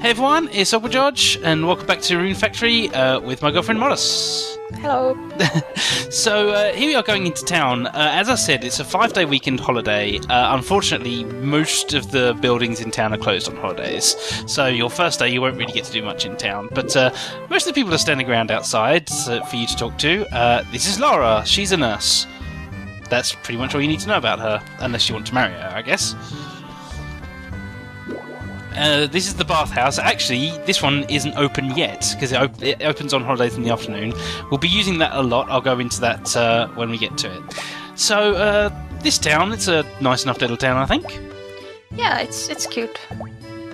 Hey everyone, it's Opal George, and welcome back to Rune Factory with my girlfriend Morris. Hello. So here we are going into town. As I said, it's a 5-day weekend holiday. Unfortunately, most of the buildings in town are closed on holidays. So your first day, you won't really get to do much in town. But most of the people are standing around outside for you to talk to. This is Laura. She's a nurse. That's pretty much all you need to know about her, unless you want to marry her, I guess. This is the bathhouse. Actually, this one isn't open yet, because it opens on holidays in the afternoon. We'll be using that a lot. I'll go into that when we get to it. So, this town, it's a nice enough little town, I think. Yeah, it's cute.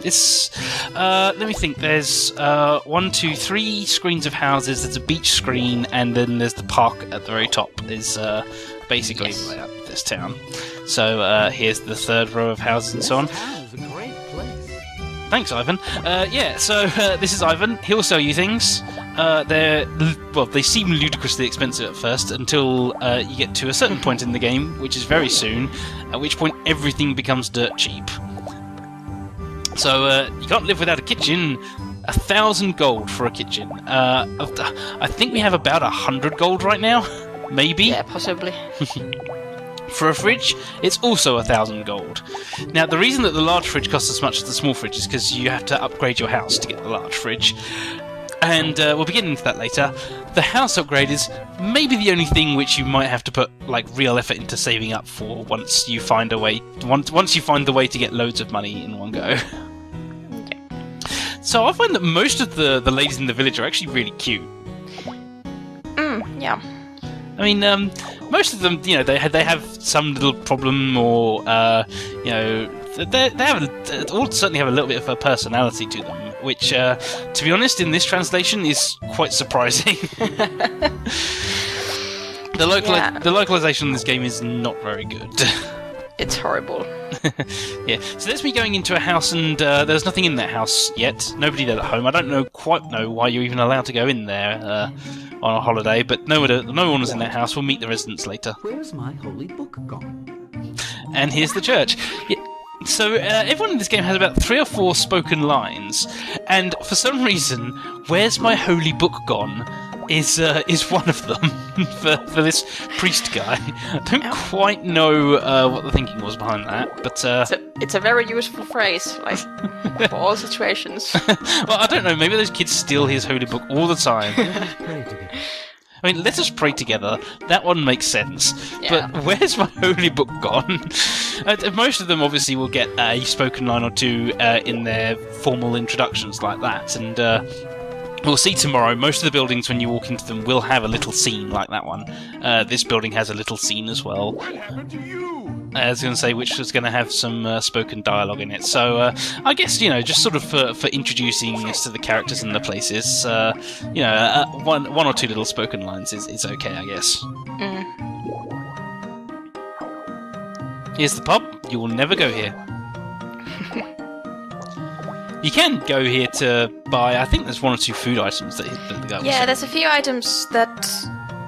It's, let me think, there's 1, 2, 3 screens of houses, there's a beach screen, and then there's the park at the very top, is basically the layout of this town. So, here's the third row of houses and so on. Thanks, Ivan. This is Ivan. He'll sell you things. They seem ludicrously expensive at first until you get to a certain point in the game, which is very soon, at which point everything becomes dirt cheap. So you can't live without a kitchen. 1,000 gold for a kitchen. I think we have about 100 gold right now, maybe. Yeah, possibly. For a fridge, it's also 1,000 gold. Now, the reason that the large fridge costs as much as the small fridge is because you have to upgrade your house to get the large fridge. And we'll be getting into that later. The house upgrade is maybe the only thing which you might have to put real effort into saving up for once you find a way. Once you find the way to get loads of money in one go. So I find that most of the ladies in the village are actually really cute. Yeah. I mean, most of them, they have some little problem, or they all certainly have a little bit of a personality to them, which, to be honest, in this translation is quite surprising. The localization in this game is not very good. It's horrible. Yeah, so there's me going into a house, and there's nothing in that house yet. Nobody there at home. I don't quite know why you're even allowed to go in there on a holiday, but no one was in that house. We'll meet the residents later. Where's my holy book gone? And here's the church. Yeah. So everyone in this game has about 3 or 4 spoken lines, and for some reason, "Where's my holy book gone?" is one of them for this priest guy. I don't quite know what the thinking was behind that, but it's a very useful phrase, for all situations. Well, I don't know. Maybe those kids steal his holy book all the time. I mean, let us pray together. That one makes sense. Yeah. But where's my holy book gone? Most of them obviously will get a spoken line or two in their formal introductions like that, and we'll see tomorrow. Most of the buildings, when you walk into them, will have a little scene like that one. This building has a little scene as well. What happened to you? I was going to say, which is going to have some spoken dialogue in it. So I guess, just sort of for introducing us to the characters and the places, one or two little spoken lines is okay, I guess. Here's the pub. You will never go here. You can go here to buy, I think there's 1 or 2 food items that the guy was Yeah, there's a few items that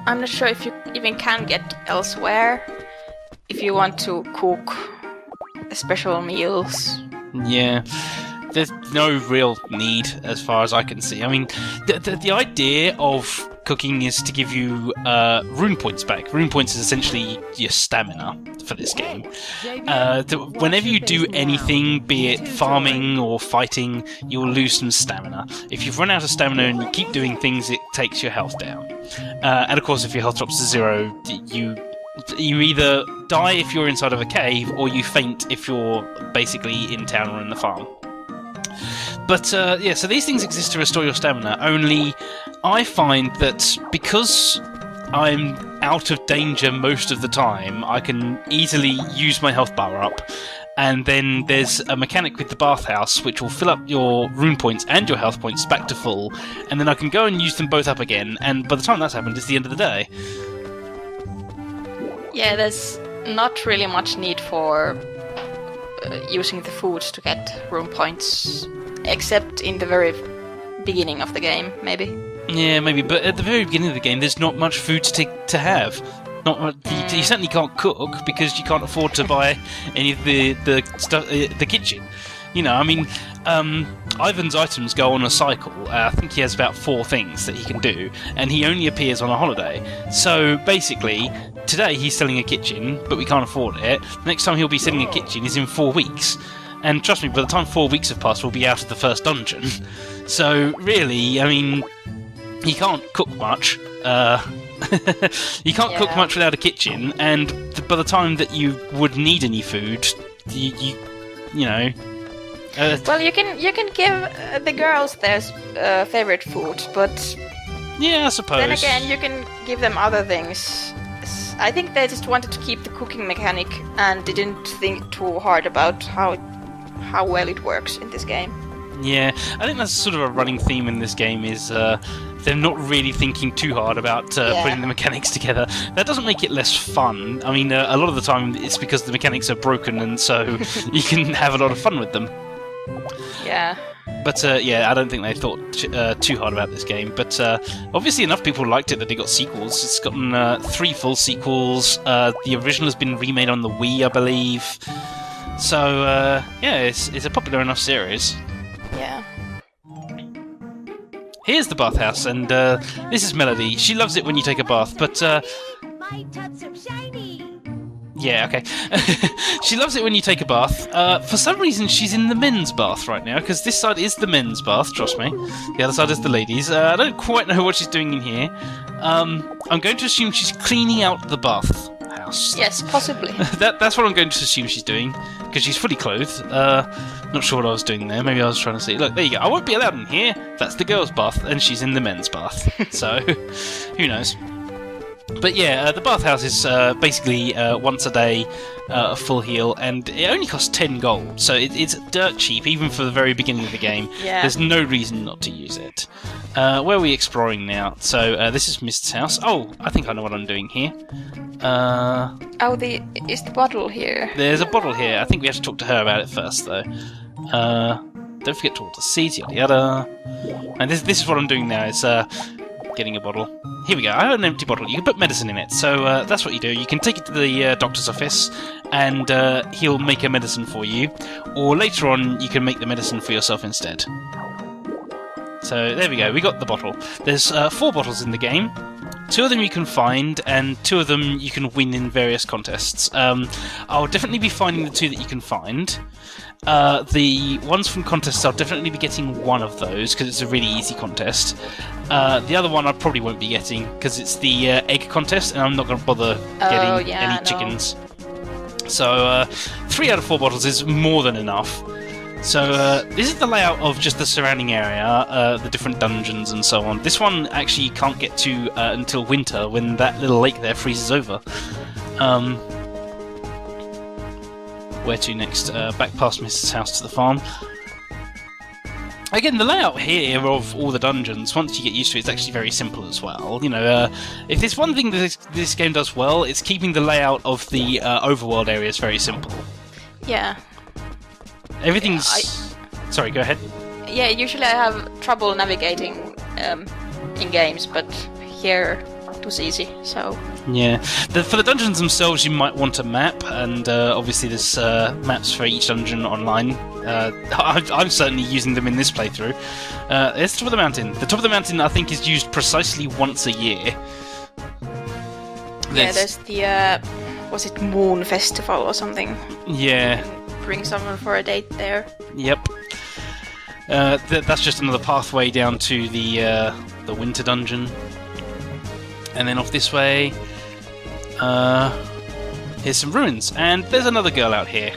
I'm not sure if you even can get elsewhere. If you want to cook special meals. Yeah, there's no real need as far as I can see. I mean, the idea of cooking is to give you rune points back. Rune points is essentially your stamina for this game. Whenever you do anything, be it farming or fighting, you'll lose some stamina. If you've run out of stamina and you keep doing things, it takes your health down. And of course, if your health drops to 0, you either die if you're inside of a cave, or you faint if you're basically in town or in the farm. But so these things exist to restore your stamina, only I find that because I'm out of danger most of the time, I can easily use my health bar up, and then there's a mechanic with the bathhouse which will fill up your rune points and your health points back to full, and then I can go and use them both up again, and by the time that's happened, it's the end of the day. Yeah, there's not really much need for using the food to get rune points, except in the very beginning of the game, maybe. Yeah, maybe, but at the very beginning of the game, there's not much food to have. You certainly can't cook because you can't afford to buy any of the stuff, the kitchen. You know, I mean, Ivan's items go on a cycle. I think he has about 4 things that he can do, and he only appears on a holiday. So basically, today he's selling a kitchen, but we can't afford it. The next time he'll be selling a kitchen is in 4 weeks. And trust me, by the time 4 weeks have passed, we'll be out of the first dungeon. So really, I mean, he can't cook much. You can't cook much without a kitchen, and by the time that you would need any food, you know. Well, you can give the girls their favorite food, but yeah, I suppose. then again, you can give them other things. I think they just wanted to keep the cooking mechanic and didn't think too hard about how well it works in this game. Yeah, I think that's sort of a running theme in this game is they're not really thinking too hard about putting the mechanics together. That doesn't make it less fun. I mean, a lot of the time it's because the mechanics are broken, and so you can have a lot of fun with them. Yeah. But I don't think they thought too hard about this game. But obviously enough people liked it that they got sequels. It's gotten 3 full sequels. The original has been remade on the Wii, I believe. So, it's a popular enough series. Yeah. Here's the bathhouse, and this is Melody. She loves it when you take a bath, but... My tub's so shiny. Yeah, okay. She loves it when you take a bath. For some reason, she's in the men's bath right now, because this side is the men's bath, trust me. The other side is the ladies'. I don't quite know what she's doing in here. I'm going to assume she's cleaning out the bath house. Yes, possibly. That's what I'm going to assume she's doing, because she's fully clothed. Not sure what I was doing there. Maybe I was trying to see. Look, there you go. I won't be allowed in here. That's the girls' bath, and she's in the men's bath. So, who knows? But yeah, the bathhouse is basically once a day, a full heal, and it only costs 10 gold, so it's dirt cheap, even for the very beginning of the game. Yeah. There's no reason not to use it. Where are we exploring now? So this is Mist's house. Oh, I think I know what I'm doing here. Is the bottle here? There's a bottle here. I think we have to talk to her about it first, though. Don't forget to water seeds, yada yada. And this is what I'm doing now, is getting a bottle. Here we go, I have an empty bottle. You can put medicine in it, so that's what you do. You can take it to the doctor's office, and he'll make a medicine for you. Or later on, you can make the medicine for yourself instead. So there we go, we got the bottle. There's 4 bottles in the game. 2 of them you can find, and 2 of them you can win in various contests. I'll definitely be finding the 2 that you can find. The ones from contests, I'll definitely be getting one of those, because it's a really easy contest. The other one I probably won't be getting, because it's the egg contest, and I'm not going to bother getting any chickens. So 3 out of 4 bottles is more than enough. So this is the layout of just the surrounding area, the different dungeons and so on. This one actually you can't get to until winter, when that little lake there freezes over. Where to next? Back past Mrs. house to the farm. Again, the layout here of all the dungeons, once you get used to it, it's actually very simple as well. You know, if there's one thing that this game does well, it's keeping the layout of the overworld areas very simple. Yeah. Everything's... Sorry, go ahead. Yeah, usually I have trouble navigating in games, but here it was easy, so... Yeah. For the dungeons themselves, you might want a map, and obviously there's maps for each dungeon online. I'm certainly using them in this playthrough. It's the top of the mountain. The top of the mountain, I think, is used precisely once a year. There's the... was it Moon Festival or something? Yeah. Bring someone for a date there. Yep. That's just another pathway down to the winter dungeon. And then off this way, here's some ruins, and there's another girl out here.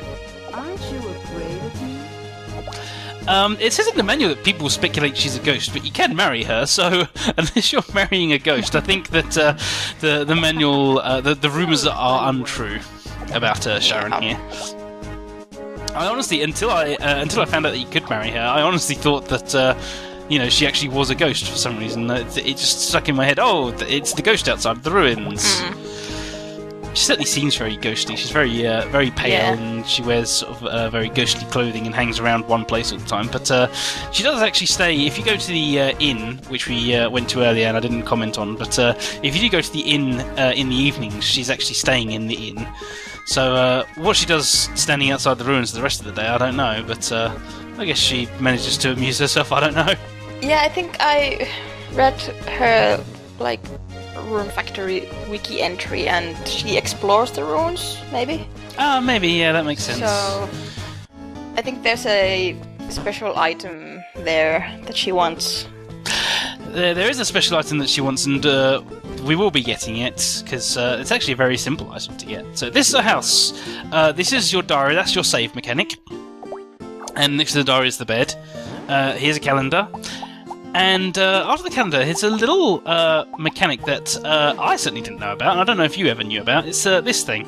Aren't you afraid of me? It says in the manual that people speculate she's a ghost, but you can marry her, so unless you're marrying a ghost, I think that the manual, the rumours are untrue about Sharon here. I honestly, until I found out that you could marry her, I honestly thought that she actually was a ghost for some reason. It just stuck in my head. Oh, it's the ghost outside the ruins. She certainly seems very ghostly. She's very pale, and she wears sort of very ghostly clothing and hangs around one place all the time. But she does actually stay. If you go to the inn, which we went to earlier, and I didn't comment on, but if you do go to the inn in the evenings, she's actually staying in the inn. So what she does standing outside the ruins the rest of the day, I don't know, but I guess she manages to amuse herself, I don't know. Yeah, I think I read her like Rune Factory wiki entry, and she explores the runes, maybe. Maybe, yeah, that makes sense. So I think there's a special item there that she wants. There is a special item that she wants, and we will be getting it, because it's actually a very simple item to get. So this is a house. This is your diary, that's your save mechanic. And next to the diary is the bed. Here's a calendar. And after the calendar, here's a little mechanic that I certainly didn't know about, and I don't know if you ever knew about. It's this thing.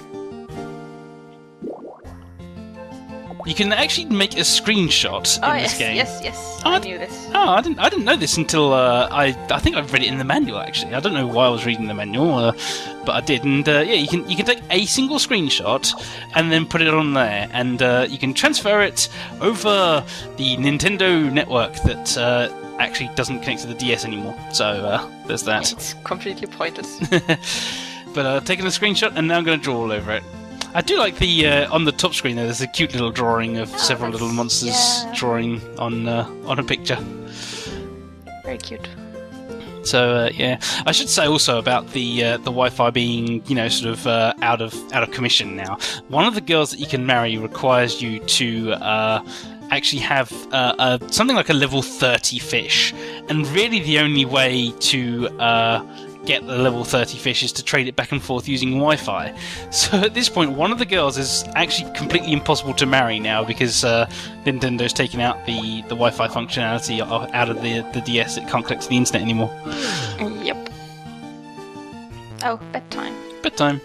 You can actually make a screenshot in this game. Yes. I knew this. Oh, I didn't know this until I think I read it in the manual. Actually, I don't know why I was reading the manual, but I did. And yeah, you can take a single screenshot and then put it on there, and you can transfer it over the Nintendo network that actually doesn't connect to the DS anymore. So there's that. It's completely pointless. But taking a screenshot, and now I'm going to draw all over it. I do like the on the top screen there. There's a cute little drawing of several little monsters drawing on a picture. Very cute. So yeah, I should say also about the Wi-Fi being sort of out of commission now. One of the girls that you can marry requires you to actually have something like a level 30 fish, and really the only way to get the level 30 fish is to trade it back and forth using Wi-Fi. So at this point, one of the girls is actually completely impossible to marry now, because Nintendo's taken out the Wi-Fi functionality out of the DS. It can't connect to the internet anymore. Yep. Oh, bedtime. Bedtime.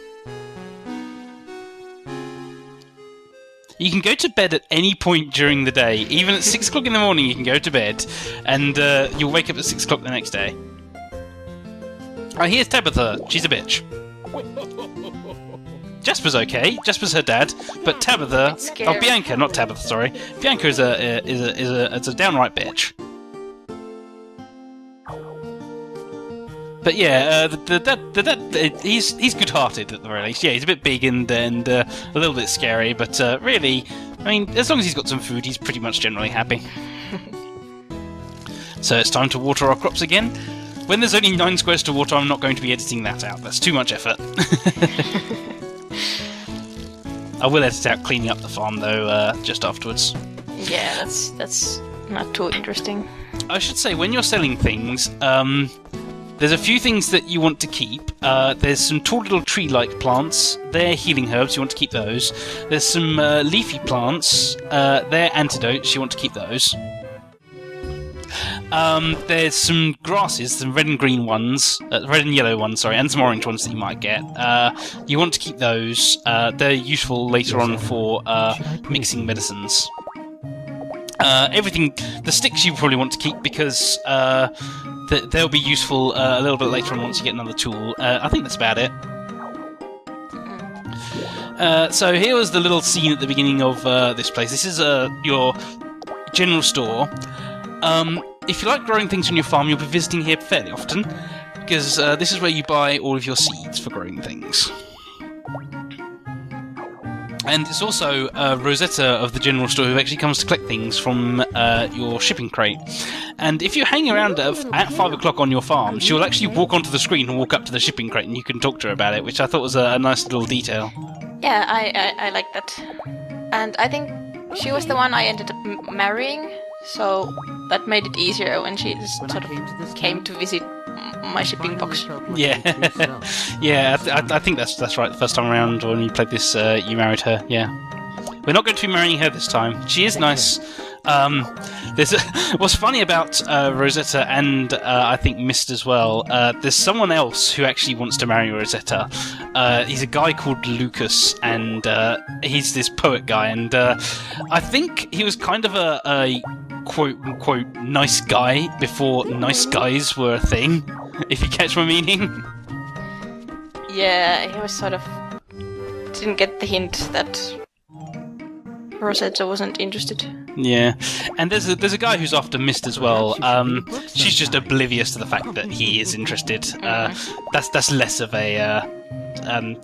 You can go to bed at any point during the day. Even at 6 o'clock in the morning, you can go to bed, and you'll wake up at 6 o'clock the next day. Here's Tabitha. She's a bitch. Jasper's okay. Jasper's her dad, but Tabitha. Oh, Bianca, not Tabitha. Sorry, Bianca is a downright bitch. But yeah, the dad, he's good-hearted at the very least. Yeah, he's a bit big and a little bit scary, but really, I mean, as long as he's got some food, he's pretty much generally happy. So it's time to water our crops again. When there's only 9 squares to water, I'm not going to be editing that out. That's too much effort. I will edit out cleaning up the farm, though, just afterwards. Yeah, that's not too interesting. I should say, when you're selling things, there's a few things that you want to keep. There's some tall little tree-like plants. They're healing herbs. You want to keep those. There's some leafy plants. They're antidotes. You want to keep those. There's some grasses, some red and green ones, red and yellow ones, sorry, and some orange ones that you might get. You want to keep those. They're useful later on for mixing medicines. Everything, the sticks you probably want to keep because they'll be useful a little bit later on once you get another tool. I think that's about it. So here was the little scene at the beginning of this place. This is your general store. If you like growing things on your farm, you'll be visiting here fairly often, because this is where you buy all of your seeds for growing things. And it's also Rosetta of the general store who actually comes to collect things from your shipping crate. And if you're hanging around at 5 o'clock on your farm, she'll actually walk onto the screen and walk up to the shipping crate, and you can talk to her about it, which I thought was a nice little detail. Yeah, I like that. And I think she was the one I ended up marrying. So that made it easier when she just sort of came to visit my shipping box. Yeah, yeah. I think that's right. The first time around when you played this, you married her. Yeah, we're not going to be marrying her this time. She is nice. What's funny about Rosetta and I think Mist as well. There's someone else who actually wants to marry Rosetta. He's a guy called Lucas, and he's this poet guy, and I think he was kind of a quote-unquote nice guy before nice guys were a thing, if you catch my meaning. Yeah, he was sort of... didn't get the hint that Rosetta wasn't interested. Yeah, and there's a guy who's after Mist as well. She's just oblivious to the fact that he is interested. That's less of a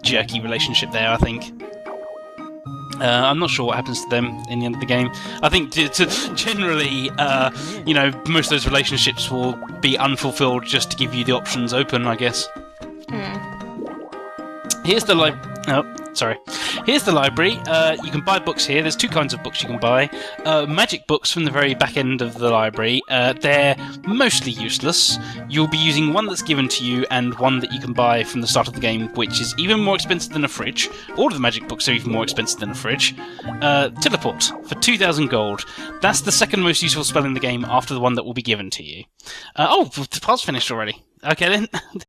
jerky relationship there, I think. I'm not sure what happens to them in the end of the game. I think generally, most of those relationships will be unfulfilled just to give you the options open, I guess. Here's the Here's the library. You can buy books here. There's two kinds of books you can buy. Magic books from the very back end of the library. They're mostly useless. You'll be using one that's given to you and one that you can buy from the start of the game, which is even more expensive than a fridge. All of the magic books are even more expensive than a fridge. Teleport for 2,000 gold. That's the second most useful spell in the game after the one that will be given to you. The part's finished already. Okay then.